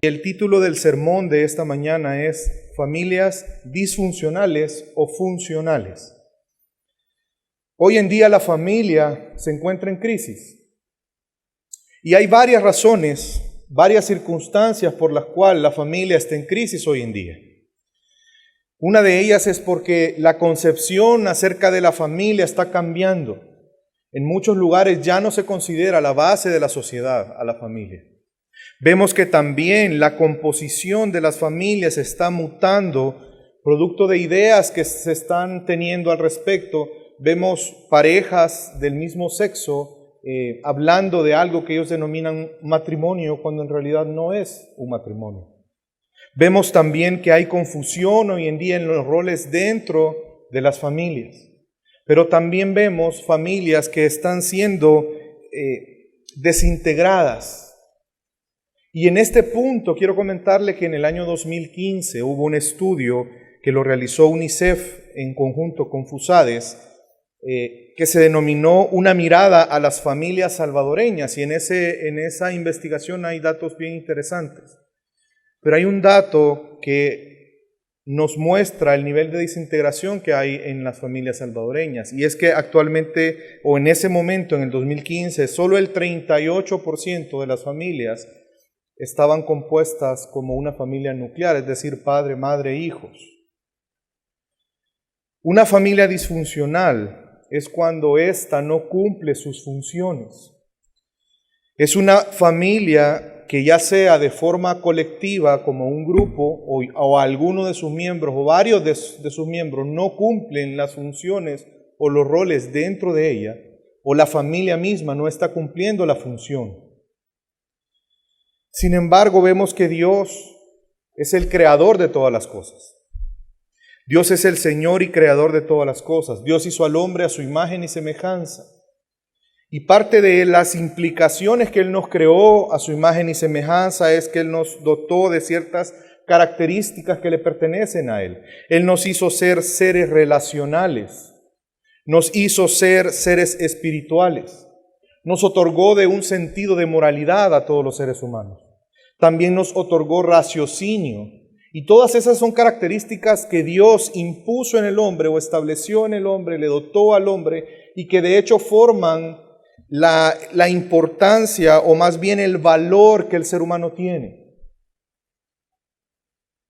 El título del sermón de esta mañana es Familias disfuncionales o funcionales. Hoy en día la familia se encuentra en crisis y hay varias razones, varias circunstancias por las cuales la familia está en crisis hoy en día. Una de ellas es porque la concepción acerca de la familia está cambiando. En muchos lugares ya no se considera la base de la sociedad a la familia. Vemos que también la composición de las familias está mutando, producto de ideas que se están teniendo al respecto. Vemos parejas del mismo sexo hablando de algo que ellos denominan matrimonio, cuando en realidad no es un matrimonio. Vemos también que hay confusión hoy en día en los roles dentro de las familias. Pero también vemos familias que están siendo desintegradas. Y en este punto quiero comentarle que en el año 2015 hubo un estudio que lo realizó UNICEF en conjunto con FUSADES, que se denominó Una mirada a las familias salvadoreñas, y en esa investigación hay datos bien interesantes. Pero hay un dato que nos muestra el nivel de desintegración que hay en las familias salvadoreñas, y es que actualmente, o en ese momento, en el 2015, solo el 38% de las familias estaban compuestas como una familia nuclear, es decir, padre, madre, hijos. Una familia disfuncional es cuando ésta no cumple sus funciones. Es una familia que ya sea de forma colectiva, como un grupo, o alguno de sus miembros, o varios de sus miembros, no cumplen las funciones o los roles dentro de ella, o la familia misma no está cumpliendo la función. Sin embargo, vemos que Dios es el creador de todas las cosas. Dios es el Señor y creador de todas las cosas. Dios hizo al hombre a su imagen y semejanza. Y parte de las implicaciones que Él nos creó a su imagen y semejanza es que Él nos dotó de ciertas características que le pertenecen a Él. Él nos hizo ser seres relacionales. Nos hizo ser seres espirituales. Nos otorgó de un sentido de moralidad a todos los seres humanos. También nos otorgó raciocinio. Y todas esas son características que Dios impuso en el hombre o estableció en el hombre, le dotó al hombre, y que de hecho forman la importancia, o más bien el valor que el ser humano tiene.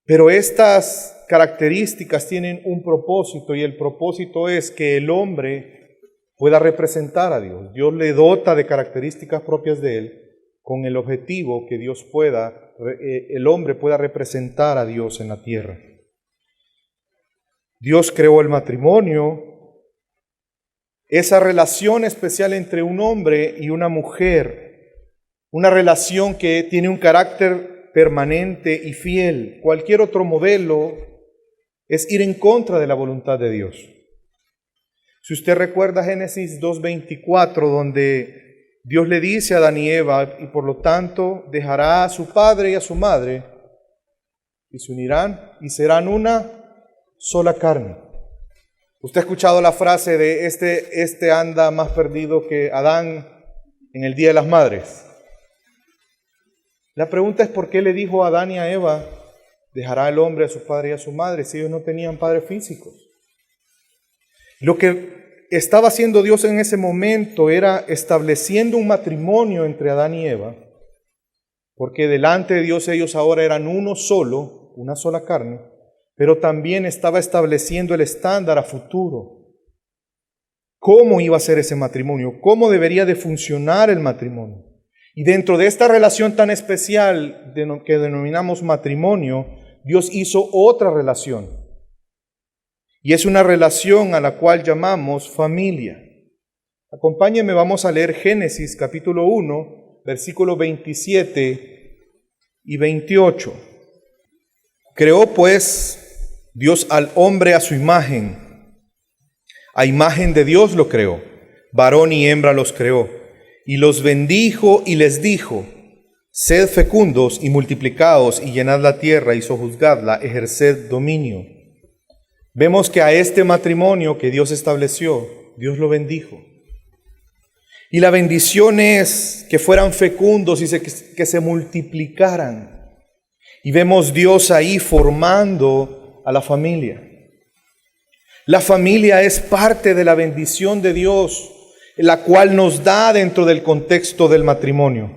Pero estas características tienen un propósito, y el propósito es que el hombre pueda representar a Dios. Dios le dota de características propias de Él, con el objetivo que el hombre pueda representar a Dios en la tierra. Dios creó el matrimonio, esa relación especial entre un hombre y una mujer, una relación que tiene un carácter permanente y fiel. Cualquier otro modelo es ir en contra de la voluntad de Dios. Si usted recuerda Génesis 2:24, donde Dios le dice a Adán y Eva, y por lo tanto dejará a su padre y a su madre, y se unirán y serán una sola carne. Usted ha escuchado la frase de este anda más perdido que Adán en el Día de las Madres. La pregunta es: ¿por qué le dijo a Adán y a Eva, dejará el hombre a su padre y a su madre, si ellos no tenían padres físicos? Lo que estaba haciendo Dios en ese momento era estableciendo un matrimonio entre Adán y Eva, porque delante de Dios ellos ahora eran uno solo, una sola carne, pero también estaba estableciendo el estándar a futuro. ¿Cómo iba a ser ese matrimonio? ¿Cómo debería de funcionar el matrimonio? Y dentro de esta relación tan especial que denominamos matrimonio, Dios hizo otra relación. Y es una relación a la cual llamamos familia. Acompáñenme, vamos a leer Génesis capítulo 1, versículos 27 y 28. Creó pues Dios al hombre a su imagen. A imagen de Dios lo creó, varón y hembra los creó, y los bendijo y les dijo: sed fecundos y multiplicaos y llenad la tierra y sojuzgadla, ejerced dominio. Vemos que a este matrimonio que Dios estableció, Dios lo bendijo. Y la bendición es que fueran fecundos y que se multiplicaran. Y vemos Dios ahí formando a la familia. La familia es parte de la bendición de Dios, la cual nos da dentro del contexto del matrimonio.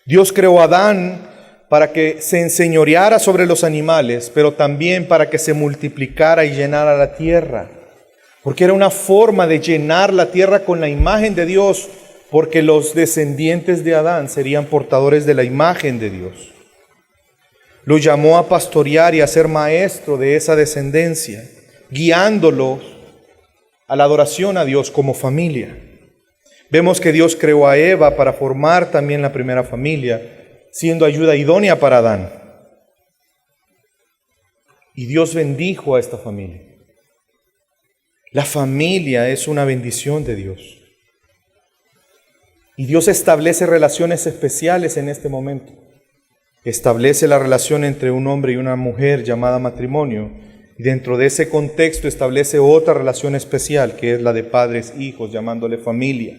Dios creó a Adán para que se enseñoreara sobre los animales, pero también para que se multiplicara y llenara la tierra. Porque era una forma de llenar la tierra con la imagen de Dios, porque los descendientes de Adán serían portadores de la imagen de Dios. Lo llamó a pastorear y a ser maestro de esa descendencia, guiándolos a la adoración a Dios como familia. Vemos que Dios creó a Eva para formar también la primera familia, siendo ayuda idónea para Adán. Y Dios bendijo a esta familia. La familia es una bendición de Dios. Y Dios establece relaciones especiales en este momento. Establece la relación entre un hombre y una mujer llamada matrimonio. Y dentro de ese contexto establece otra relación especial, que es la de padres e hijos, llamándole familia.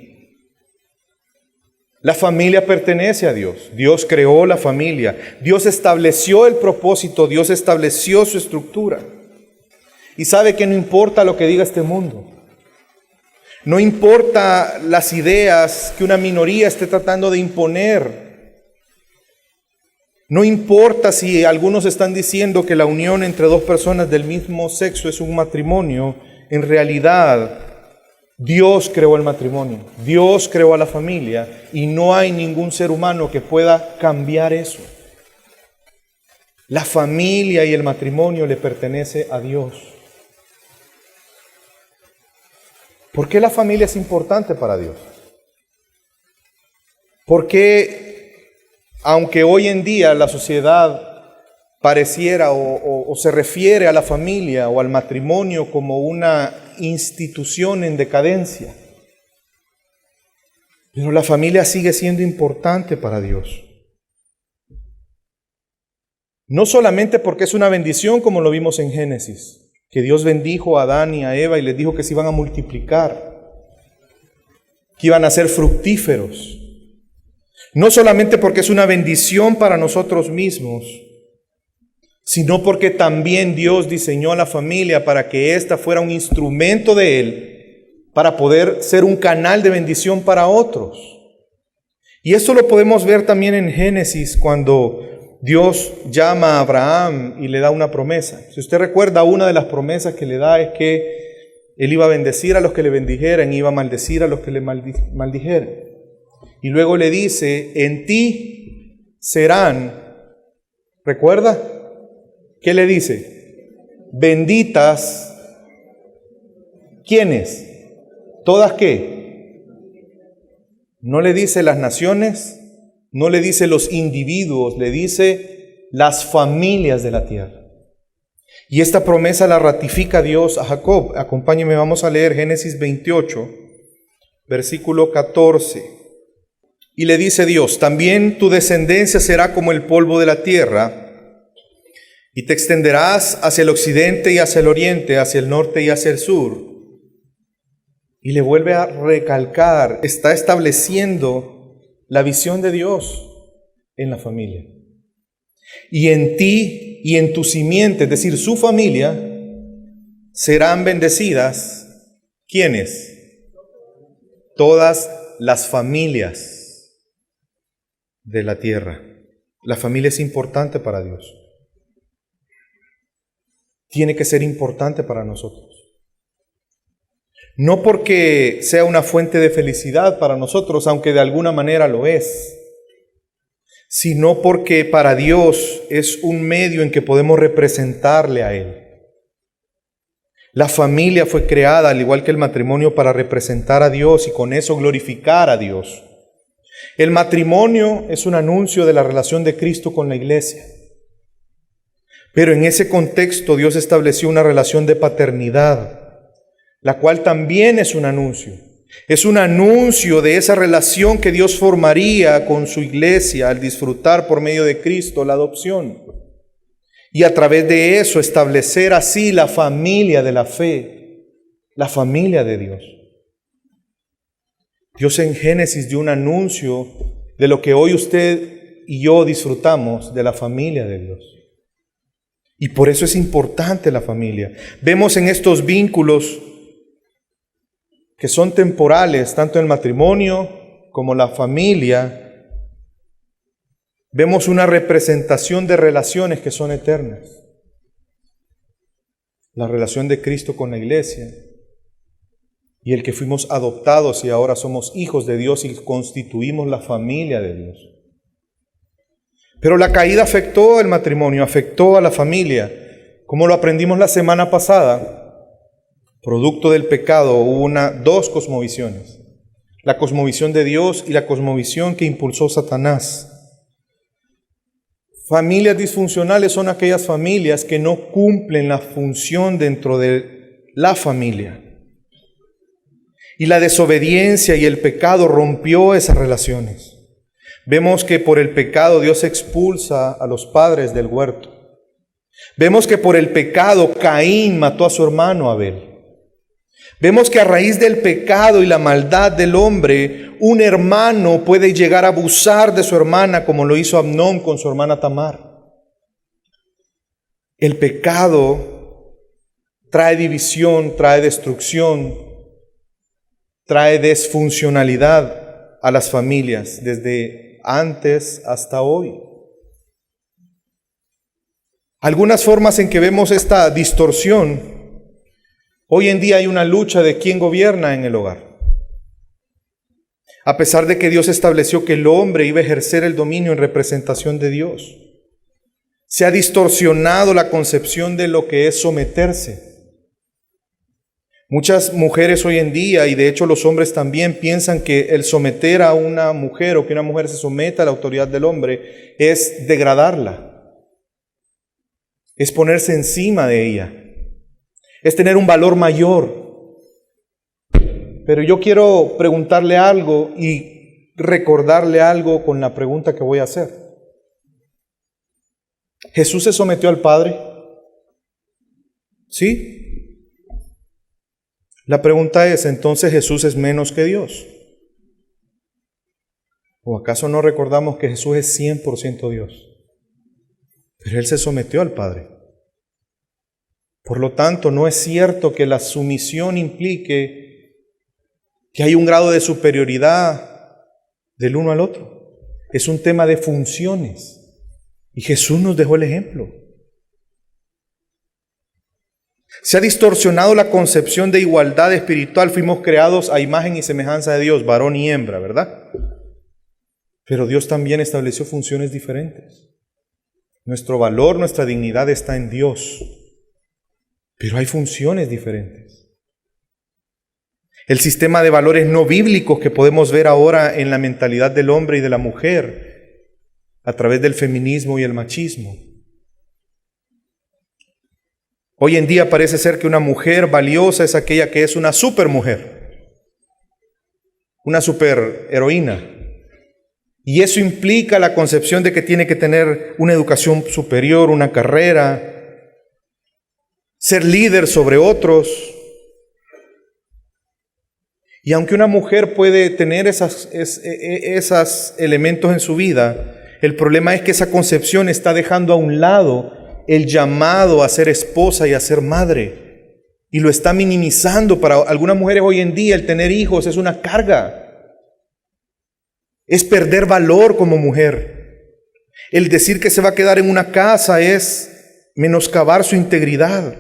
La familia pertenece a Dios. Dios creó la familia. Dios estableció el propósito. Dios estableció su estructura. Y sabe que no importa lo que diga este mundo. No importa las ideas que una minoría esté tratando de imponer. No importa si algunos están diciendo que la unión entre dos personas del mismo sexo es un matrimonio. En realidad, Dios creó el matrimonio. Dios creó a la familia. Y no hay ningún ser humano que pueda cambiar eso. La familia y el matrimonio le pertenece a Dios. ¿Por qué la familia es importante para Dios? Porque aunque hoy en día la sociedad pareciera o se refiere a la familia o al matrimonio como una institución en decadencia, pero la familia sigue siendo importante para Dios. No solamente porque es una bendición, como lo vimos en Génesis, que Dios bendijo a Adán y a Eva y les dijo que se iban a multiplicar, que iban a ser fructíferos. No solamente porque es una bendición para nosotros mismos, sino porque también Dios diseñó a la familia para que ésta fuera un instrumento de Él, para poder ser un canal de bendición para otros. Y esto lo podemos ver también en Génesis, cuando Dios llama a Abraham y le da una promesa. Si usted recuerda, una de las promesas que le da es que Él iba a bendecir a los que le bendijeran y iba a maldecir a los que le maldijeran. Y luego le dice: en ti serán, ¿recuerda? ¿Qué le dice? Benditas, ¿quiénes? ¿Todas qué? No le dice las naciones, no le dice los individuos, le dice las familias de la tierra. Y esta promesa la ratifica Dios a Jacob. Acompáñenme, vamos a leer Génesis 28, versículo 14. Y le dice Dios: también tu descendencia será como el polvo de la tierra, y te extenderás hacia el occidente y hacia el oriente, hacia el norte y hacia el sur. Y le vuelve a recalcar, está estableciendo la visión de Dios en la familia. Y en ti y en tu simiente, es decir, su familia, serán bendecidas, ¿quiénes? Todas las familias de la tierra. La familia es importante para Dios. Tiene que ser importante para nosotros. No porque sea una fuente de felicidad para nosotros, aunque de alguna manera lo es, sino porque para Dios es un medio en que podemos representarle a Él. La familia fue creada, al igual que el matrimonio, para representar a Dios y con eso glorificar a Dios. El matrimonio es un anuncio de la relación de Cristo con la iglesia. Pero en ese contexto Dios estableció una relación de paternidad la cual también es un anuncio. Es un anuncio de esa relación que Dios formaría con su iglesia al disfrutar por medio de Cristo la adopción. Y a través de eso establecer así la familia de la fe, la familia de Dios. Dios en Génesis dio un anuncio de lo que hoy usted y yo disfrutamos de la familia de Dios. Y por eso es importante la familia. Vemos en estos vínculos que son temporales, tanto el matrimonio como la familia, vemos una representación de relaciones que son eternas. La relación de Cristo con la iglesia y el que fuimos adoptados y ahora somos hijos de Dios y constituimos la familia de Dios. Pero la caída afectó el matrimonio, afectó a la familia. Como lo aprendimos la semana pasada, producto del pecado hubo dos cosmovisiones. La cosmovisión de Dios y la cosmovisión que impulsó Satanás. Familias disfuncionales son aquellas familias que no cumplen la función dentro de la familia. Y la desobediencia y el pecado rompió esas relaciones. Vemos que por el pecado Dios expulsa a los padres del huerto. Vemos que por el pecado Caín mató a su hermano Abel. Vemos que a raíz del pecado y la maldad del hombre, un hermano puede llegar a abusar de su hermana como lo hizo Amnón con su hermana Tamar. El pecado trae división, trae destrucción, trae desfuncionalidad a las familias desde antes hasta hoy. Algunas formas en que vemos esta distorsión. Hoy en día hay una lucha de quién gobierna en el hogar. A pesar de que Dios estableció que el hombre iba a ejercer el dominio en representación de Dios, se ha distorsionado la concepción de lo que es someterse. Muchas mujeres hoy en día, y de hecho los hombres también, piensan que el someter a una mujer o que una mujer se someta a la autoridad del hombre es degradarla, es ponerse encima de ella, es tener un valor mayor. Pero yo quiero preguntarle algo y recordarle algo con la pregunta que voy a hacer. ¿Jesús se sometió al Padre? ¿Sí? La pregunta es, ¿entonces Jesús es menos que Dios? ¿O acaso no recordamos que Jesús es 100% Dios? Pero Él se sometió al Padre. Por lo tanto, no es cierto que la sumisión implique que hay un grado de superioridad del uno al otro. Es un tema de funciones. Y Jesús nos dejó el ejemplo. Se ha distorsionado la concepción de igualdad espiritual. Fuimos creados a imagen y semejanza de Dios, varón y hembra, ¿verdad? Pero Dios también estableció funciones diferentes. Nuestro valor, nuestra dignidad está en Dios. Pero hay funciones diferentes. El sistema de valores no bíblicos que podemos ver ahora en la mentalidad del hombre y de la mujer a través del feminismo y el machismo. Hoy en día parece ser que una mujer valiosa es aquella que es una supermujer, una superheroína. Y eso implica la concepción de que tiene que tener una educación superior, una carrera, ser líder sobre otros. Y aunque una mujer puede tener esos elementos en su vida, el problema es que esa concepción está dejando a un lado el llamado a ser esposa y a ser madre. Y lo está minimizando. Para algunas mujeres hoy en día el tener hijos es una carga. Es perder valor como mujer. El decir que se va a quedar en una casa es menoscabar su integridad.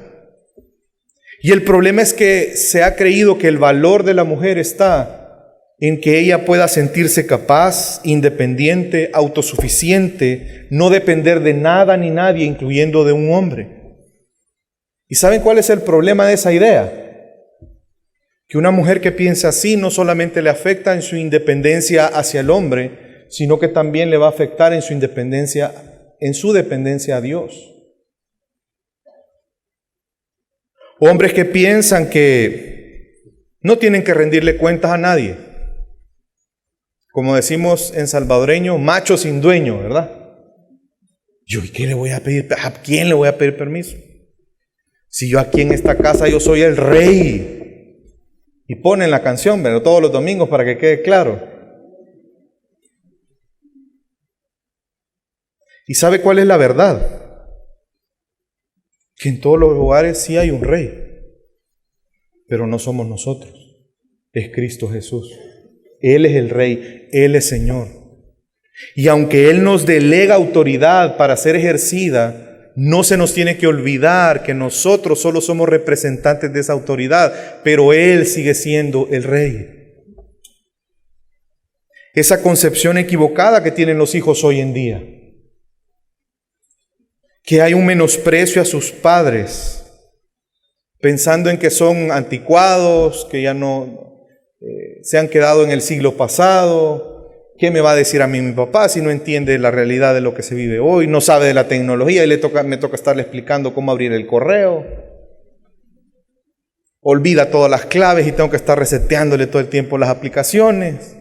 Y el problema es que se ha creído que el valor de la mujer está en que ella pueda sentirse capaz, independiente, autosuficiente, no depender de nada ni nadie, incluyendo de un hombre. ¿Y saben cuál es el problema de esa idea? Que una mujer que piensa así no solamente le afecta en su independencia hacia el hombre, sino que también le va a afectar en su dependencia a Dios. Hombres que piensan que No tienen que rendirle cuentas a nadie. Como decimos en salvadoreño, macho sin dueño, ¿verdad? Yo, ¿y qué le voy a pedir? ¿A quién le voy a pedir permiso? Si yo aquí en esta casa yo soy el rey. Y ponen la canción, pero todos los domingos para que quede claro. ¿Y sabe cuál es la verdad? Que en todos los lugares sí hay un rey. Pero no somos nosotros. Es Cristo Jesús. Él es el Rey, Él es Señor. Y aunque Él nos delega autoridad para ser ejercida, no se nos tiene que olvidar que nosotros solo somos representantes de esa autoridad, pero Él sigue siendo el Rey. Esa concepción equivocada que tienen los hijos hoy en día, que hay un menosprecio a sus padres, pensando en que son anticuados, que ya no se han quedado en el siglo pasado. ¿Qué me va a decir a mí mi papá si no entiende la realidad de lo que se vive hoy? No sabe de la tecnología y me toca estarle explicando cómo abrir el correo. Olvida todas las claves y tengo que estar reseteándole todo el tiempo las aplicaciones.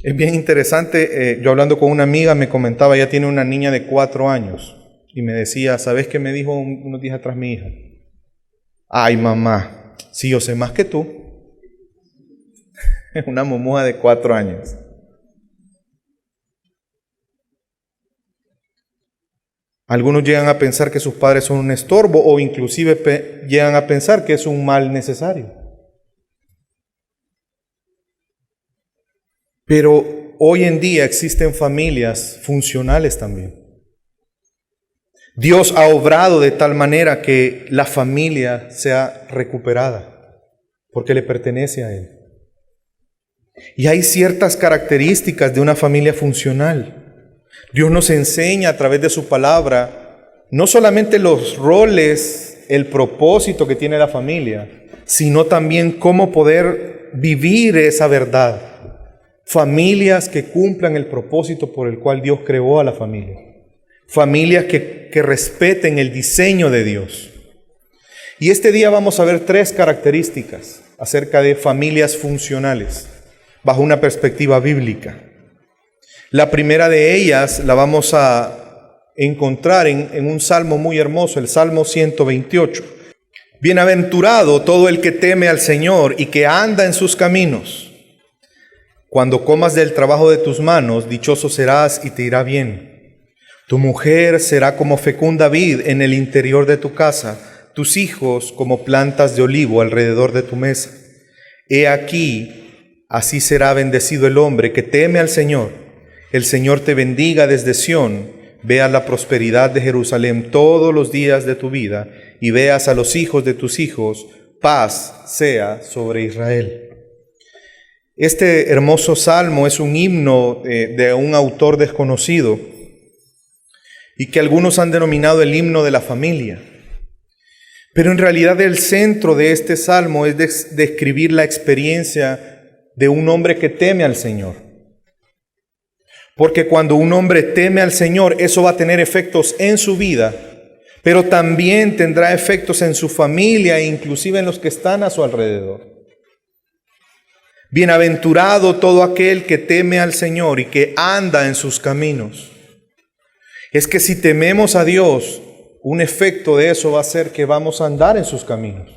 Es bien interesante, yo hablando con una amiga me comentaba, ella tiene una niña de 4 años y me decía, ¿sabes qué me dijo unos días atrás mi hija? Ay, mamá, si yo sé más que tú. Es una momuja de 4 años. Algunos llegan a pensar que sus padres son un estorbo o inclusive llegan a pensar que es un mal necesario. Pero hoy en día existen familias funcionales también. Dios ha obrado de tal manera que la familia sea recuperada, porque le pertenece a Él. Y hay ciertas características de una familia funcional. Dios nos enseña a través de su palabra, no solamente los roles, el propósito que tiene la familia, sino también cómo poder vivir esa verdad. Familias que cumplan el propósito por el cual Dios creó a la familia. Familias que respeten el diseño de Dios. Y este día vamos a ver 3 características acerca de familias funcionales, bajo una perspectiva bíblica. La primera de ellas la vamos a encontrar en un salmo muy hermoso, el Salmo 128. Bienaventurado todo el que teme al Señor y que anda en sus caminos. Cuando comas del trabajo de tus manos, dichoso serás y te irá bien. Tu mujer será como fecunda vid en el interior de tu casa, tus hijos como plantas de olivo alrededor de tu mesa. He aquí, así será bendecido el hombre que teme al Señor. El Señor te bendiga desde Sión, veas la prosperidad de Jerusalén todos los días de tu vida y veas a los hijos de tus hijos, paz sea sobre Israel. Este hermoso salmo es un himno de un autor desconocido y que algunos han denominado el himno de la familia. Pero en realidad el centro de este salmo es describir la experiencia de un hombre que teme al Señor. Porque cuando un hombre teme al Señor, eso va a tener efectos en su vida, pero también tendrá efectos en su familia e inclusive en los que están a su alrededor. Bienaventurado todo aquel que teme al Señor y que anda en sus caminos. Es que si tememos a Dios, un efecto de eso va a ser que vamos a andar en sus caminos.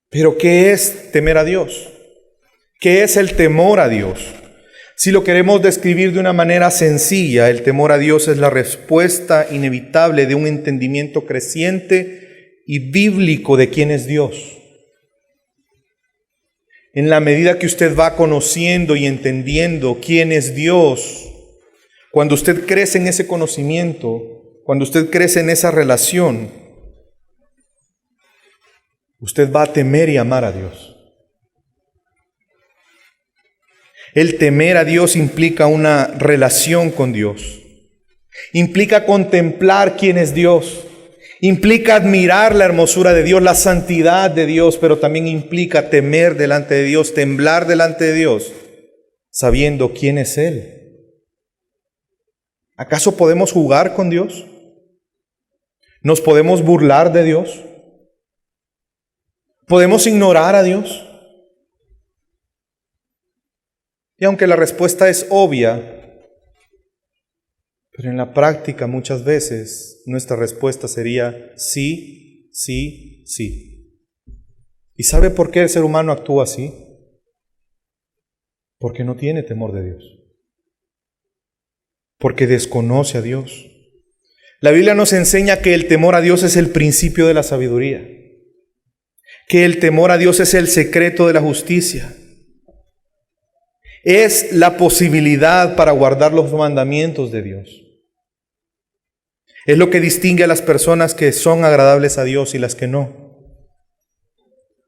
Pero ¿qué es temer a Dios? ¿Qué es el temor a Dios? Si lo queremos describir de una manera sencilla, el temor a Dios es la respuesta inevitable de un entendimiento creciente y bíblico de quién es Dios. En la medida que usted va conociendo y entendiendo quién es Dios, cuando usted crece en ese conocimiento, cuando usted crece en esa relación, usted va a temer y amar a Dios. El temer a Dios implica una relación con Dios. Implica contemplar quién es Dios. Implica admirar la hermosura de Dios, la santidad de Dios, pero también implica temer delante de Dios, temblar delante de Dios, sabiendo quién es Él. ¿Acaso podemos jugar con Dios? ¿Nos podemos burlar de Dios? ¿Podemos ignorar a Dios? Y aunque la respuesta es obvia, pero en la práctica muchas veces nuestra respuesta sería sí, sí, sí. ¿Y sabe por qué el ser humano actúa así? Porque no tiene temor de Dios. Porque desconoce a Dios. La Biblia nos enseña que el temor a Dios es el principio de la sabiduría, que el temor a Dios es el secreto de la justicia, es la posibilidad para guardar los mandamientos de Dios. Es lo que distingue a las personas que son agradables a Dios y las que no.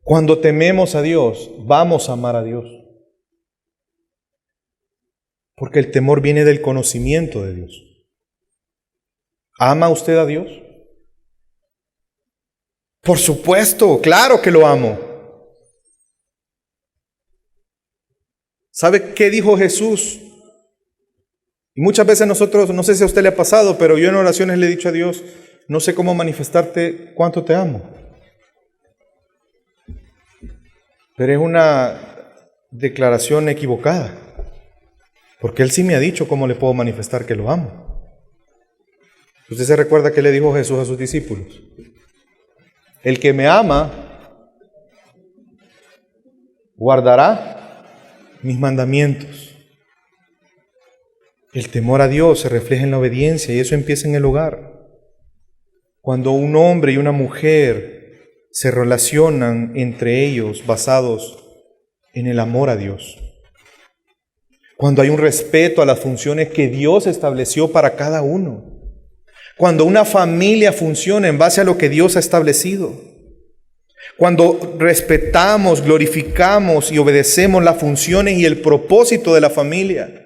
Cuando tememos a Dios, vamos a amar a Dios, porque el temor viene del conocimiento de Dios. ¿Ama usted a Dios? Por supuesto, claro que lo amo. ¿Sabe qué dijo Jesús? Y muchas veces nosotros, no sé si a usted le ha pasado, pero yo en oraciones le he dicho a Dios, no sé cómo manifestarte cuánto te amo. Pero es una declaración equivocada, porque Él sí me ha dicho cómo le puedo manifestar que lo amo. ¿Usted se recuerda que le dijo Jesús a sus discípulos? El que me ama guardará mis mandamientos. El temor a Dios se refleja en la obediencia y eso empieza en el hogar. Cuando un hombre y una mujer se relacionan entre ellos basados en el amor a Dios. Cuando hay un respeto a las funciones que Dios estableció para cada uno. Cuando una familia funciona en base a lo que Dios ha establecido. Cuando respetamos, glorificamos y obedecemos las funciones y el propósito de la familia.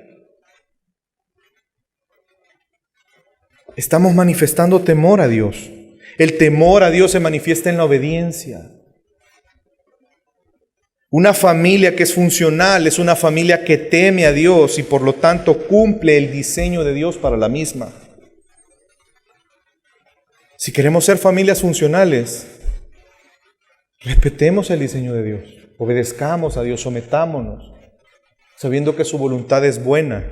Estamos manifestando temor a Dios. El temor a Dios se manifiesta en la obediencia. Una familia que es funcional es una familia que teme a Dios y por lo tanto cumple el diseño de Dios para la misma. Si queremos ser familias funcionales, respetemos el diseño de Dios, obedezcamos a Dios, sometámonos, sabiendo que su voluntad es buena,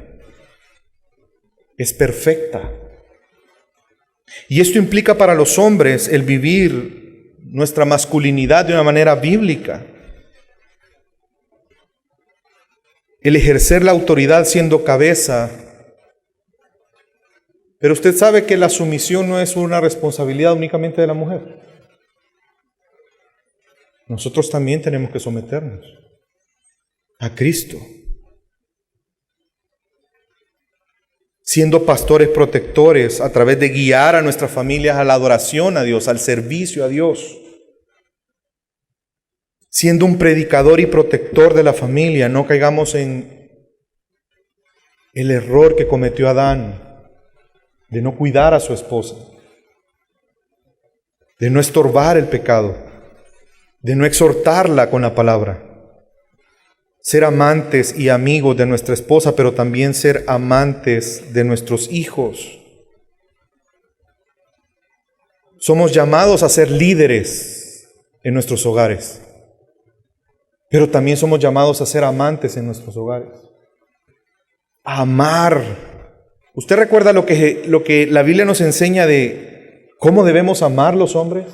es perfecta. Y esto implica para los hombres el vivir nuestra masculinidad de una manera bíblica, el ejercer la autoridad siendo cabeza. Pero usted sabe que la sumisión no es una responsabilidad únicamente de la mujer. Nosotros también tenemos que someternos a Cristo, siendo pastores protectores a través de guiar a nuestras familias a la adoración a Dios, al servicio a Dios. Siendo un predicador y protector de la familia, no caigamos en el error que cometió Adán, de no cuidar a su esposa, de no estorbar el pecado, de no exhortarla con la palabra. Ser amantes y amigos de nuestra esposa, pero también ser amantes de nuestros hijos. Somos llamados a ser líderes en nuestros hogares, pero también somos llamados a ser amantes en nuestros hogares. A amar. ¿Usted recuerda lo que la Biblia nos enseña de cómo debemos amar los hombres?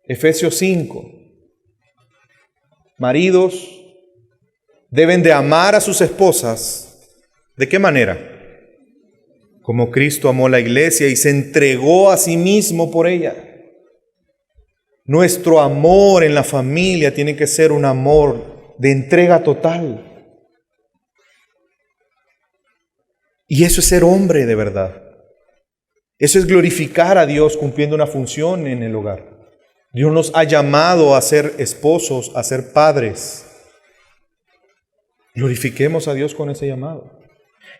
Efesios 5. Maridos deben de amar a sus esposas. ¿De qué manera? Como Cristo amó la iglesia y se entregó a sí mismo por ella. Nuestro amor en la familia tiene que ser un amor de entrega total. Y eso es ser hombre de verdad. Eso es glorificar a Dios cumpliendo una función en el hogar. Dios nos ha llamado a ser esposos, a ser padres. Glorifiquemos a Dios con ese llamado.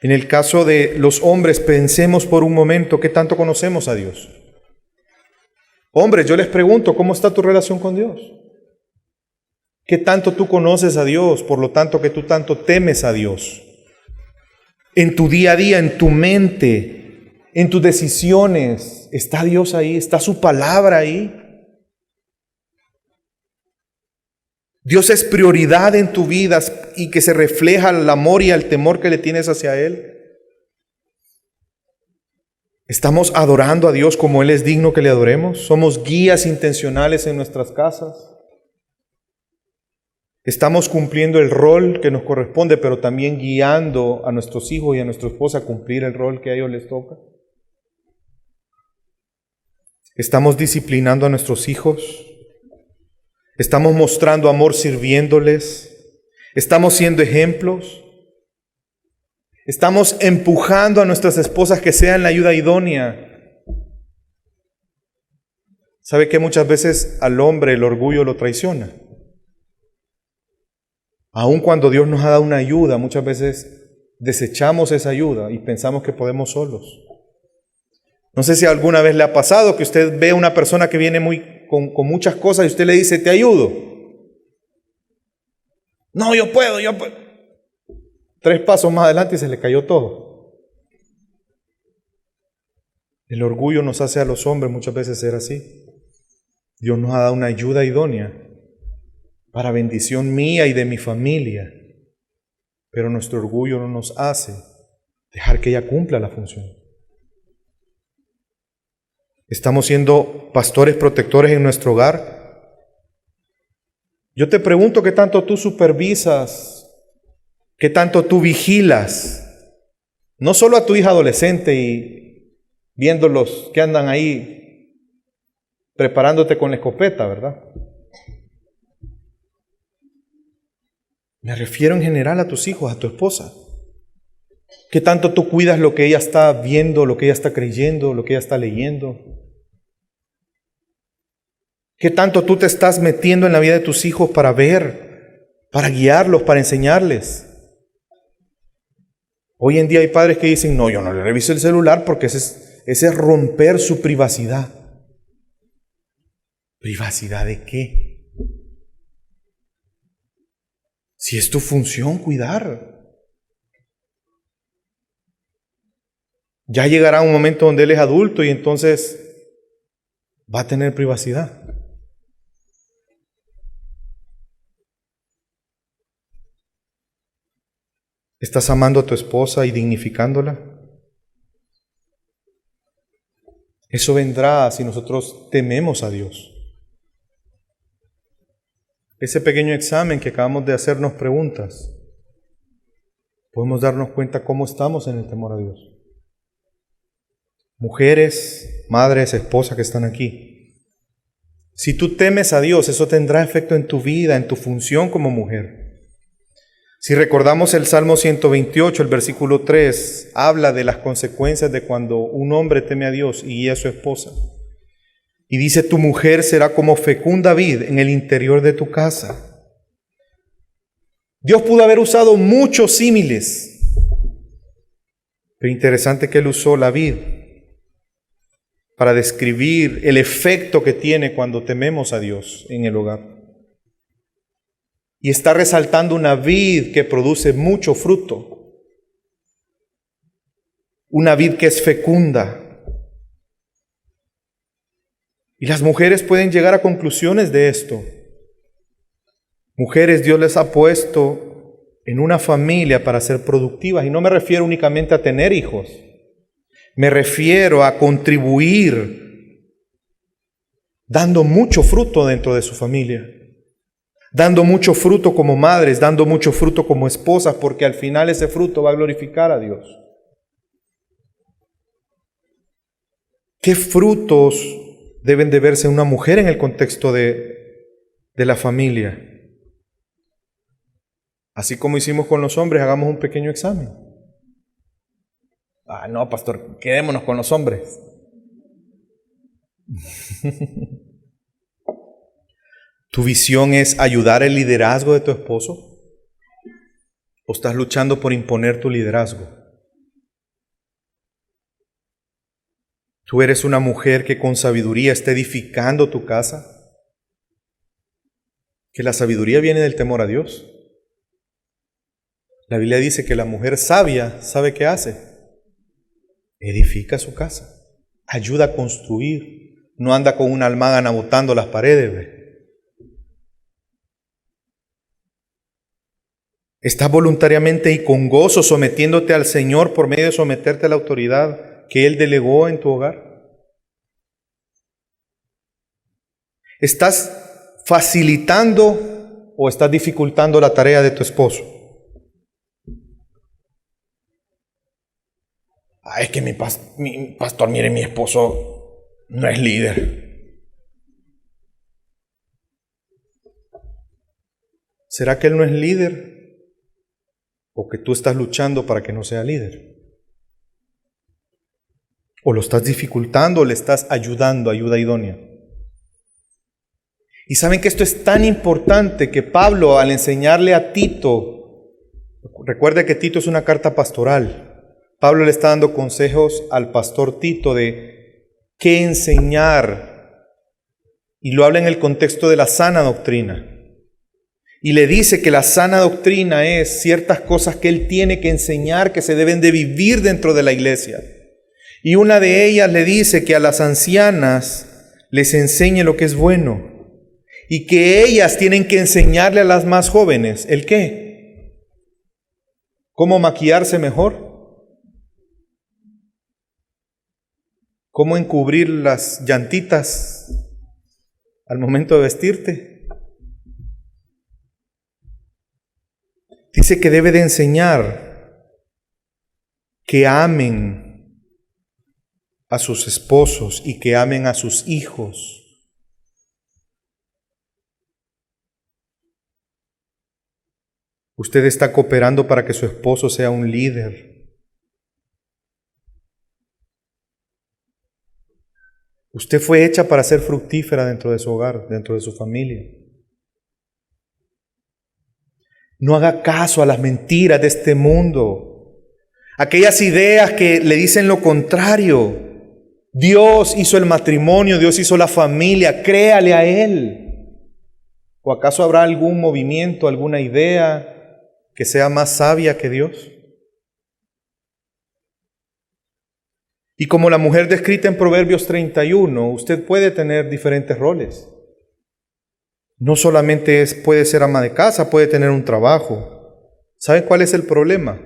En el caso de los hombres, pensemos por un momento qué tanto conocemos a Dios. Hombres, yo les pregunto, ¿cómo está tu relación con Dios? ¿Qué tanto tú conoces a Dios? Por lo tanto, que tú tanto temes a Dios. En tu día a día, en tu mente, en tus decisiones, ¿está Dios ahí? ¿Está su palabra ahí? Dios es prioridad en tu vida y que se refleja el amor y el temor que le tienes hacia Él. ¿Estamos adorando a Dios como Él es digno que le adoremos? ¿Somos guías intencionales en nuestras casas? ¿Estamos cumpliendo el rol que nos corresponde, pero también guiando a nuestros hijos y a nuestra esposa a cumplir el rol que a ellos les toca? ¿Estamos disciplinando a nuestros hijos? ¿Estamos mostrando amor sirviéndoles? ¿Estamos siendo ejemplos? ¿Estamos empujando a nuestras esposas que sean la ayuda idónea? ¿Sabe que muchas veces al hombre el orgullo lo traiciona? Aun cuando Dios nos ha dado una ayuda, muchas veces desechamos esa ayuda y pensamos que podemos solos. No sé si alguna vez le ha pasado que usted ve a una persona que viene con muchas cosas y usted le dice, te ayudo. No, yo puedo. 3 pasos más adelante y se le cayó todo. El orgullo nos hace a los hombres muchas veces ser así. Dios nos ha dado una ayuda idónea para bendición mía y de mi familia, pero nuestro orgullo no nos hace dejar que ella cumpla la función. ¿Estamos siendo pastores protectores en nuestro hogar? Yo te pregunto, ¿qué tanto tú supervisas? ¿Qué tanto tú vigilas? No solo a tu hija adolescente y viendo los que andan ahí preparándote con la escopeta, ¿verdad? Me refiero en general a tus hijos, a tu esposa. ¿Qué tanto tú cuidas lo que ella está viendo, lo que ella está creyendo, lo que ella está leyendo? ¿Qué tanto tú te estás metiendo en la vida de tus hijos para ver, para guiarlos, para enseñarles? Hoy en día hay padres que dicen, no, yo no le reviso el celular porque ese es romper su privacidad. ¿Privacidad de qué? Si es tu función cuidar. Ya llegará un momento donde él es adulto y entonces va a tener privacidad. ¿Estás amando a tu esposa y dignificándola? Eso vendrá si nosotros tememos a Dios. Ese pequeño examen que acabamos de hacernos preguntas, podemos darnos cuenta cómo estamos en el temor a Dios. Mujeres, madres, esposas que están aquí. Si tú temes a Dios, eso tendrá efecto en tu vida, en tu función como mujer. Si recordamos el Salmo 128, el versículo 3, habla de las consecuencias de cuando un hombre teme a Dios y guía a su esposa. Y dice, tu mujer será como fecunda vid en el interior de tu casa. Dios pudo haber usado muchos símiles, pero interesante que Él usó la vid para describir el efecto que tiene cuando tememos a Dios en el hogar. Y está resaltando una vid que produce mucho fruto, una vid que es fecunda. Y las mujeres pueden llegar a conclusiones de esto. Mujeres, Dios les ha puesto en una familia para ser productivas. Y no me refiero únicamente a tener hijos. Me refiero a contribuir dando mucho fruto dentro de su familia. Dando mucho fruto como madres, dando mucho fruto como esposas, porque al final ese fruto va a glorificar a Dios. ¿Qué frutos deben de verse en una mujer en el contexto de la familia? Así como hicimos con los hombres, hagamos un pequeño examen. No, pastor, quedémonos con los hombres. ¿Tu visión es ayudar el liderazgo de tu esposo? ¿O estás luchando por imponer tu liderazgo? ¿Tú eres una mujer que con sabiduría está edificando tu casa? Que la sabiduría viene del temor a Dios. La Biblia dice que la mujer sabia sabe qué hace. Edifica su casa. Ayuda a construir. No anda con una almágana botando las paredes. ¿Estás voluntariamente y con gozo sometiéndote al Señor por medio de someterte a la autoridad que Él delegó en tu hogar? ¿Estás facilitando o estás dificultando la tarea de tu esposo? Es que mi pastor, mire, mi esposo no es líder. ¿Será que él no es líder? ¿O que tú estás luchando para que no sea líder? ¿O lo estás dificultando o le estás ayudando, ayuda idónea? Y saben que esto es tan importante que Pablo, al enseñarle a Tito, recuerde que Tito es una carta pastoral, Pablo le está dando consejos al pastor Tito de qué enseñar, y lo habla en el contexto de la sana doctrina. Y le dice que la sana doctrina es ciertas cosas que él tiene que enseñar, que se deben de vivir dentro de la iglesia. Y una de ellas le dice que a las ancianas les enseñe lo que es bueno. Y que ellas tienen que enseñarle a las más jóvenes, ¿el qué? ¿Cómo maquillarse mejor? ¿Cómo encubrir las llantitas al momento de vestirte? Dice que debe de enseñar que amen a sus esposos y que amen a sus hijos. Usted está cooperando para que su esposo sea un líder. Usted fue hecha para ser fructífera dentro de su hogar, dentro de su familia. No haga caso a las mentiras de este mundo, aquellas ideas que le dicen lo contrario. Dios hizo el matrimonio, Dios hizo la familia, créale a Él. ¿O acaso habrá algún movimiento, alguna idea que sea más sabia que Dios? Y como la mujer descrita en Proverbios 31, usted puede tener diferentes roles. No solamente puede ser ama de casa, puede tener un trabajo. ¿Sabe cuál es el problema?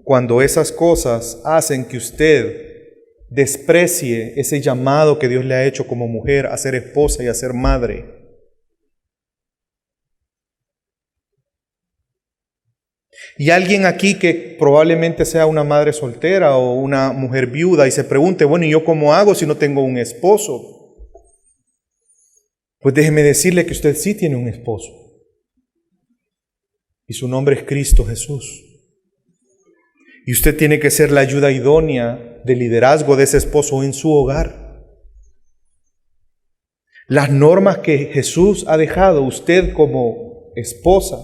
Cuando esas cosas hacen que usted desprecie ese llamado que Dios le ha hecho como mujer a ser esposa y a ser madre. Y alguien aquí que probablemente sea una madre soltera o una mujer viuda y se pregunte, bueno, ¿y yo cómo hago si no tengo un esposo? Pues déjeme decirle que usted sí tiene un esposo. Y su nombre es Cristo Jesús. Y usted tiene que ser la ayuda idónea de liderazgo de ese esposo en su hogar. Las normas que Jesús ha dejado, usted como esposa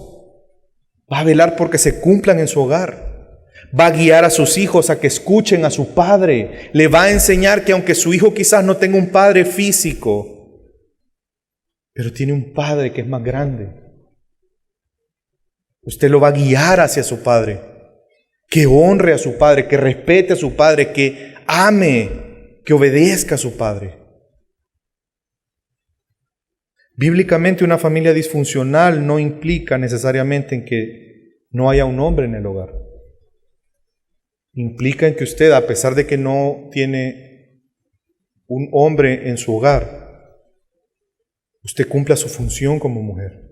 va a velar porque se cumplan en su hogar. Va a guiar a sus hijos a que escuchen a su padre. Le va a enseñar que aunque su hijo quizás no tenga un padre físico, pero tiene un padre que es más grande. Usted lo va a guiar hacia su padre, que honre a su padre, que respete a su padre, que ame, que obedezca a su padre. Bíblicamente, una familia disfuncional no implica necesariamente en que no haya un hombre en el hogar. Implica en que usted, a pesar de que no tiene un hombre en su hogar, usted cumpla su función como mujer.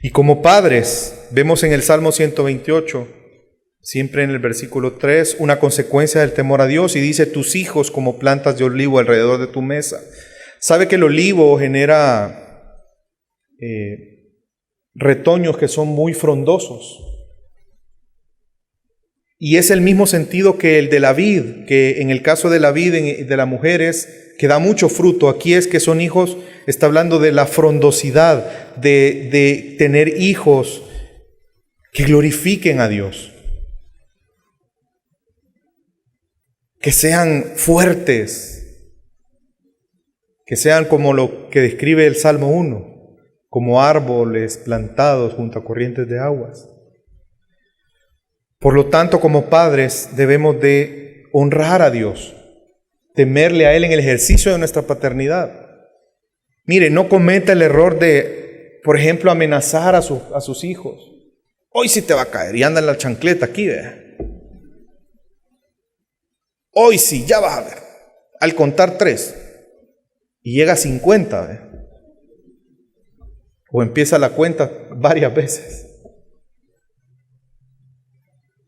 Y como padres, vemos en el Salmo 128, siempre en el versículo 3, una consecuencia del temor a Dios, y dice, tus hijos como plantas de olivo alrededor de tu mesa. ¿Sabe que el olivo genera retoños que son muy frondosos? Y es el mismo sentido que el de la vid, que en el caso de la vid de la mujer es que da mucho fruto. Aquí es que son hijos, está hablando de la frondosidad, de tener hijos que glorifiquen a Dios, que sean fuertes, que sean como lo que describe el Salmo 1, como árboles plantados junto a corrientes de aguas. Por lo tanto, como padres debemos de honrar a Dios, temerle a Él en el ejercicio de nuestra paternidad. Mire, no cometa el error de por ejemplo, amenazar a sus hijos. Hoy sí te va a caer, y anda en la chancleta aquí, vea. Hoy sí, ya vas a ver. Al contar 3, y llega a 50, vea. O empieza la cuenta varias veces.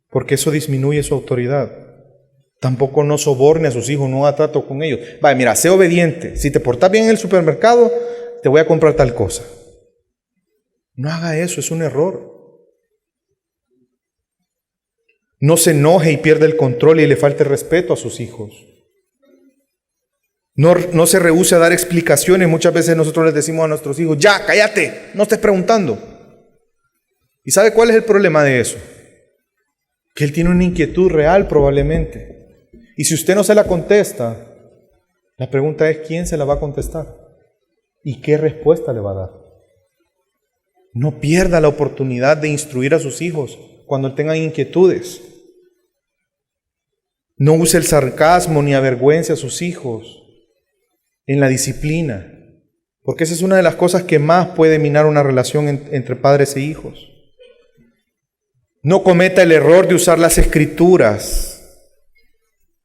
Porque eso disminuye su autoridad. Tampoco no soborne a sus hijos, no haga trato con ellos. Vaya, mira, sé obediente. Si te portas bien en el supermercado, te voy a comprar tal cosa. No haga eso, es un error. No se enoje y pierda el control y le falte respeto a sus hijos. No se rehúse a dar explicaciones. Muchas veces nosotros les decimos a nuestros hijos, ya, cállate, no estés preguntando. ¿Y sabe cuál es el problema de eso? Que él tiene una inquietud real probablemente. Y si usted no se la contesta, la pregunta es, ¿quién se la va a contestar? ¿Y qué respuesta le va a dar? No pierda la oportunidad de instruir a sus hijos cuando tengan inquietudes. No use el sarcasmo ni avergüence a sus hijos en la disciplina, porque esa es una de las cosas que más puede minar una relación entre padres e hijos. No cometa el error de usar las escrituras,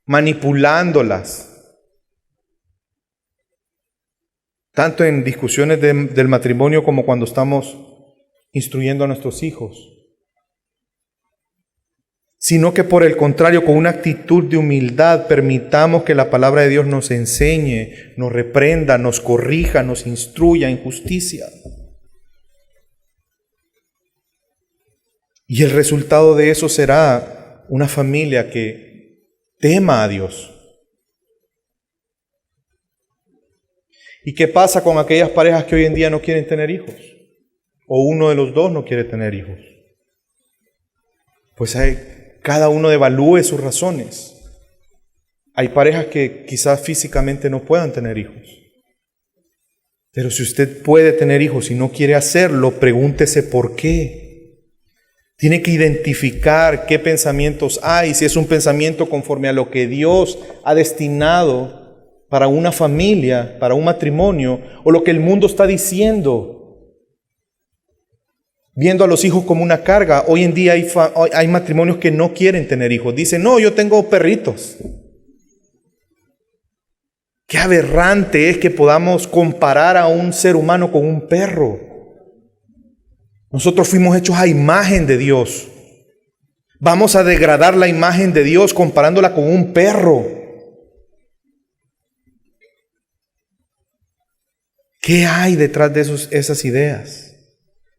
manipulándolas, tanto en discusiones del matrimonio como cuando estamos instruyendo a nuestros hijos, sino que por el contrario, con una actitud de humildad, permitamos que la palabra de Dios nos enseñe, nos reprenda, nos corrija, nos instruya en justicia. Y el resultado de eso será una familia que tema a Dios. ¿Y qué pasa con aquellas parejas que hoy en día no quieren tener hijos? O uno de los dos no quiere tener hijos. Pues cada uno evalúe sus razones. Hay parejas que quizás físicamente no puedan tener hijos. Pero si usted puede tener hijos y no quiere hacerlo, pregúntese por qué. Tiene que identificar qué pensamientos hay, si es un pensamiento conforme a lo que Dios ha destinado para una familia, para un matrimonio, o lo que el mundo está diciendo, viendo a los hijos como una carga. Hoy en día hay matrimonios que no quieren tener hijos. Dicen, no, yo tengo perritos. Qué aberrante es que podamos comparar a un ser humano con un perro. Nosotros fuimos hechos a imagen de Dios. Vamos a degradar la imagen de Dios comparándola con un perro. ¿Qué hay detrás de esas ideas?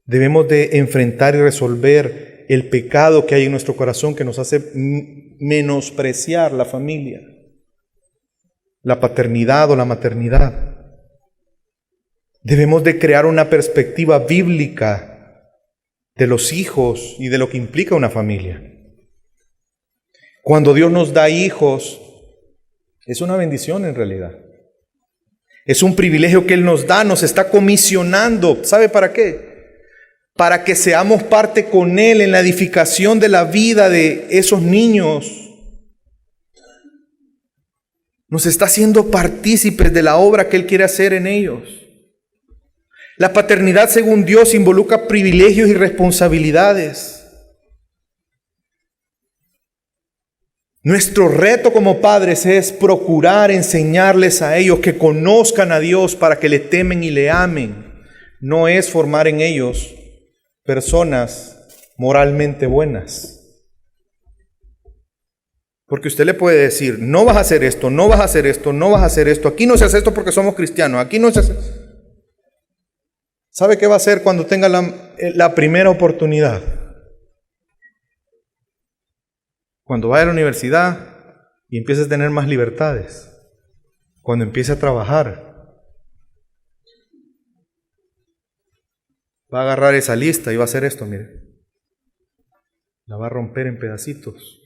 Debemos de enfrentar y resolver el pecado que hay en nuestro corazón que nos hace menospreciar la familia, la paternidad o la maternidad. Debemos de crear una perspectiva bíblica de los hijos y de lo que implica una familia. Cuando Dios nos da hijos, es una bendición en realidad. Es un privilegio que Él nos da, nos está comisionando. ¿Sabe para qué? Para que seamos parte con Él en la edificación de la vida de esos niños. Nos está haciendo partícipes de la obra que Él quiere hacer en ellos. La paternidad, según Dios, involucra privilegios y responsabilidades. Nuestro reto como padres es procurar enseñarles a ellos que conozcan a Dios para que le temen y le amen. No es formar en ellos personas moralmente buenas. Porque usted le puede decir, no vas a hacer esto, no vas a hacer esto, no vas a hacer esto. Aquí no se hace esto porque somos cristianos, aquí no se hace. ¿Sabe qué va a hacer cuando tenga la primera oportunidad? Cuando vaya a la universidad y empiece a tener más libertades. Cuando empiece a trabajar. Va a agarrar esa lista y va a hacer esto, mire. La va a romper en pedacitos.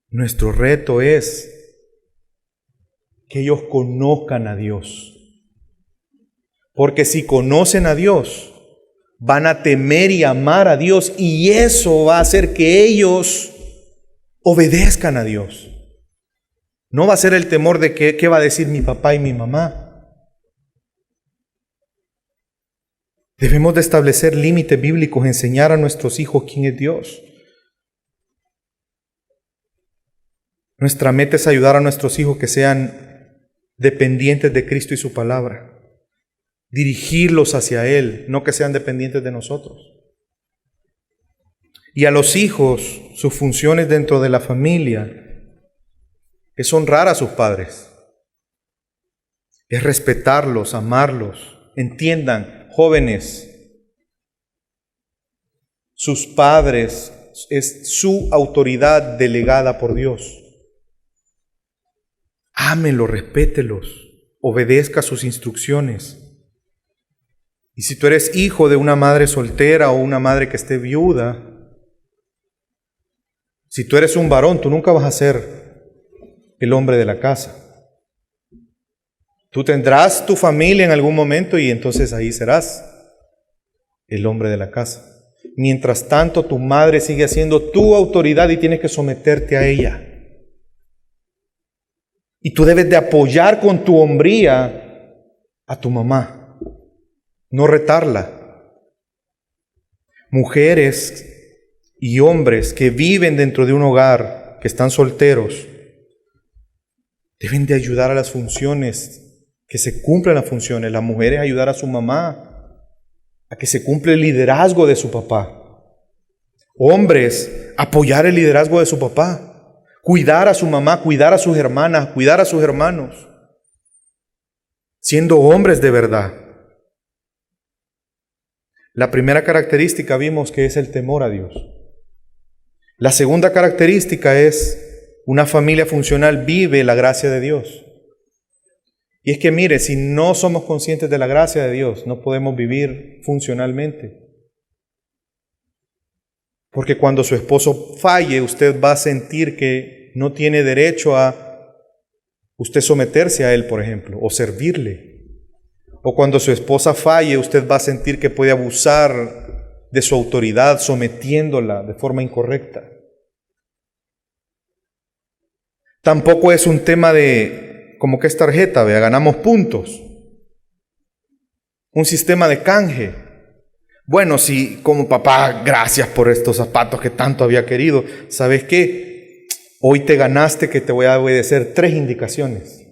Nuestro reto es que ellos conozcan a Dios. Porque si conocen a Dios, van a temer y amar a Dios, y eso va a hacer que ellos obedezcan a Dios. No va a ser el temor de qué va a decir mi papá y mi mamá. Debemos de establecer límites bíblicos, enseñar a nuestros hijos quién es Dios. Nuestra meta es ayudar a nuestros hijos que sean dependientes de Cristo y su palabra. Dirigirlos hacia Él, no que sean dependientes de nosotros. Y a los hijos, sus funciones dentro de la familia es honrar a sus padres, es respetarlos, amarlos. Entiendan, jóvenes, sus padres es su autoridad delegada por Dios. Ámenlos, respételos, obedezca sus instrucciones. Y si tú eres hijo de una madre soltera o una madre que esté viuda, si tú eres un varón, tú nunca vas a ser el hombre de la casa. Tú tendrás tu familia en algún momento y entonces ahí serás el hombre de la casa. Mientras tanto, tu madre sigue siendo tu autoridad y tienes que someterte a ella. Y tú debes de apoyar con tu hombría a tu mamá, no retarla. Mujeres y hombres que viven dentro de un hogar, que están solteros, deben de ayudar a las funciones, que se cumplan las funciones. Las mujeres ayudar a su mamá, a que se cumpla el liderazgo de su papá. Hombres, apoyar el liderazgo de su papá. Cuidar a su mamá, cuidar a sus hermanas, cuidar a sus hermanos. Siendo hombres de verdad. La primera característica vimos que es el temor a Dios. La segunda característica es una familia funcional vive la gracia de Dios. Y es que mire, si no somos conscientes de la gracia de Dios, no podemos vivir funcionalmente. Porque cuando su esposo falle, usted va a sentir que no tiene derecho a usted someterse a él, por ejemplo, o servirle. O cuando su esposa falle, usted va a sentir que puede abusar de su autoridad, sometiéndola de forma incorrecta. Tampoco es un tema de, como que es tarjeta, vea, ganamos puntos. Un sistema de canje. Bueno, si como papá, gracias por estos zapatos que tanto había querido. ¿Sabes qué? Hoy te ganaste que te voy a obedecer 3 indicaciones.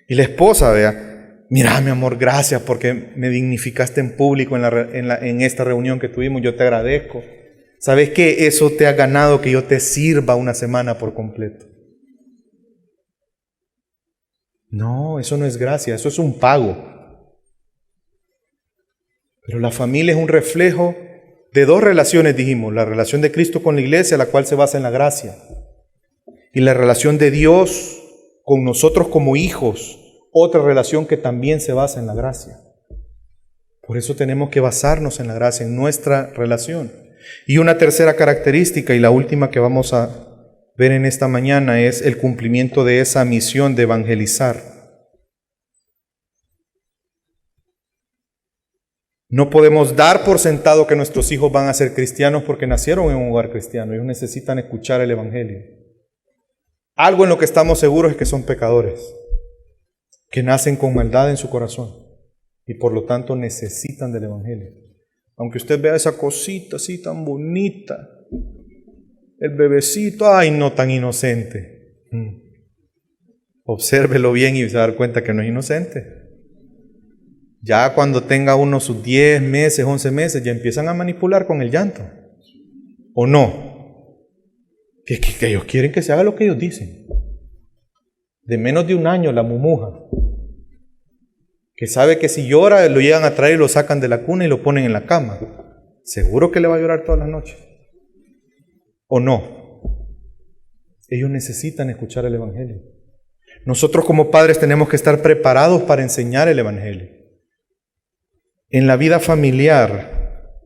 Y la esposa, vea, mira mi amor, gracias porque me dignificaste en público en esta reunión que tuvimos, yo te agradezco. ¿Sabes qué? Eso te ha ganado que yo te sirva una semana por completo. No, eso no es gracia, eso es un pago. Pero la familia es un reflejo de 2 relaciones, dijimos. La relación de Cristo con la iglesia, la cual se basa en la gracia. Y la relación de Dios con nosotros como hijos, otra relación que también se basa en la gracia. Por eso tenemos que basarnos en la gracia, en nuestra relación. Y una tercera característica, y la última que vamos a ver en esta mañana, es el cumplimiento de esa misión de evangelizar. No podemos dar por sentado que nuestros hijos van a ser cristianos porque nacieron en un hogar cristiano. Ellos necesitan escuchar el evangelio. Algo en lo que estamos seguros es que son pecadores, que nacen con maldad en su corazón y por lo tanto necesitan del evangelio. Aunque usted vea esa cosita así tan bonita, el bebecito, ay, no tan inocente. Obsérvelo bien y se va a dar cuenta que no es inocente. Ya cuando tenga uno sus 10 meses, 11 meses, ya empiezan a manipular con el llanto. ¿O no? Que ellos quieren que se haga lo que ellos dicen. De menos de un año la mumuja, que sabe que si llora lo llegan a traer y lo sacan de la cuna y lo ponen en la cama. Seguro que le va a llorar todas las noches. ¿O no? Ellos necesitan escuchar el evangelio. Nosotros como padres tenemos que estar preparados para enseñar el evangelio. En la vida familiar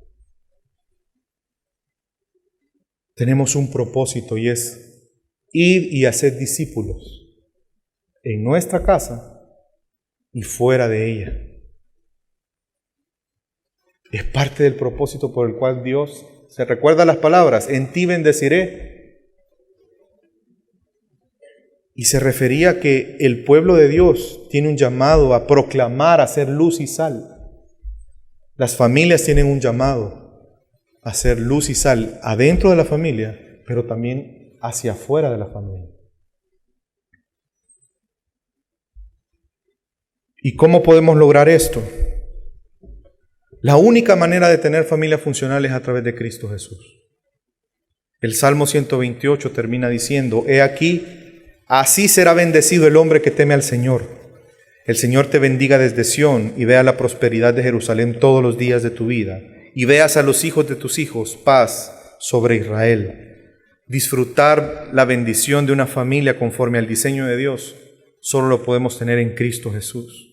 tenemos un propósito y es ir y hacer discípulos en nuestra casa y fuera de ella. Es parte del propósito por el cual Dios, se recuerda las palabras, en ti bendeciré Y se refería a que el pueblo de Dios tiene un llamado a proclamar, a ser luz y sal. Las familias tienen un llamado a ser luz y sal adentro de la familia, pero también hacia afuera de la familia. ¿Y cómo podemos lograr esto? La única manera de tener familia funcional es a través de Cristo Jesús. El Salmo 128 termina diciendo: He aquí, así será bendecido el hombre que teme al Señor. El Señor te bendiga desde Sión y vea la prosperidad de Jerusalén todos los días de tu vida, y veas a los hijos de tus hijos paz sobre Israel. Disfrutar la bendición de una familia conforme al diseño de Dios solo lo podemos tener en Cristo Jesús.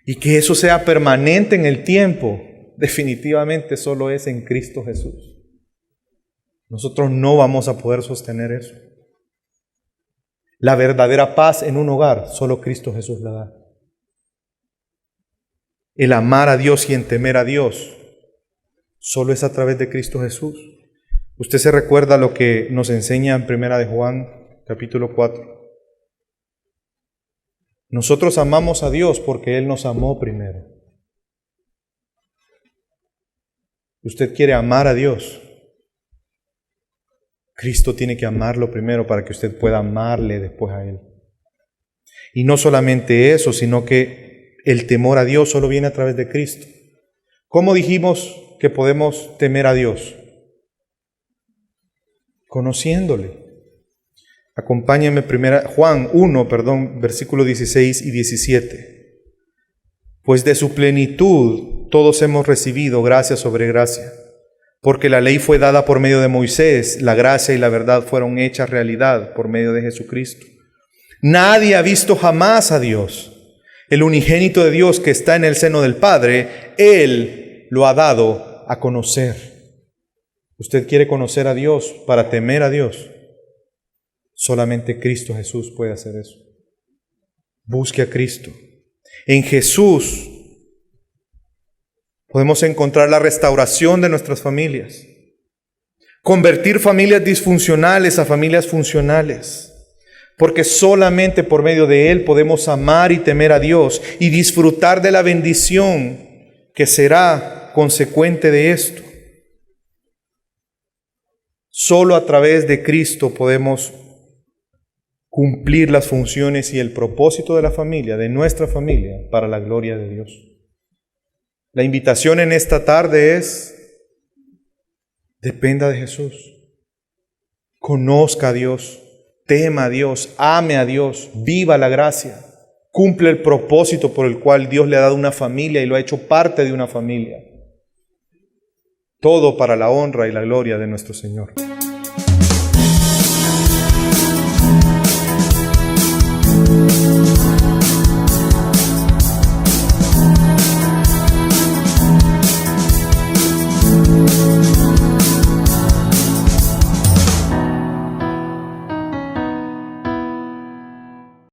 Y que eso sea permanente en el tiempo, definitivamente solo es en Cristo Jesús. Nosotros no vamos a poder sostener eso. La verdadera paz en un hogar, solo Cristo Jesús la da. El amar a Dios y en temer a Dios, solo es a través de Cristo Jesús. Usted se recuerda lo que nos enseña en 1 de Juan, capítulo 4. Nosotros amamos a Dios porque Él nos amó primero. Usted quiere amar a Dios. Cristo tiene que amarlo primero para que usted pueda amarle después a Él. Y no solamente eso, sino que el temor a Dios solo viene a través de Cristo. ¿Cómo dijimos que podemos temer a Dios? Conociéndole. Acompáñenme Juan 1, versículos 16 y 17. Pues de su plenitud todos hemos recibido gracia sobre gracia. Porque la ley fue dada por medio de Moisés, la gracia y la verdad fueron hechas realidad por medio de Jesucristo. Nadie ha visto jamás a Dios. El unigénito de Dios que está en el seno del Padre, Él lo ha dado a conocer. ¿Usted quiere conocer a Dios para temer a Dios? Solamente Cristo Jesús puede hacer eso. Busque a Cristo. En Jesús podemos encontrar la restauración de nuestras familias. Convertir familias disfuncionales a familias funcionales. Porque solamente por medio de Él podemos amar y temer a Dios y disfrutar de la bendición que será consecuente de esto. Solo a través de Cristo podemos cumplir las funciones y el propósito de la familia, de nuestra familia, para la gloria de Dios. La invitación en esta tarde es: dependa de Jesús, conozca a Dios, tema a Dios, ame a Dios, viva la gracia, cumple el propósito por el cual Dios le ha dado una familia y lo ha hecho parte de una familia. Todo para la honra y la gloria de nuestro Señor.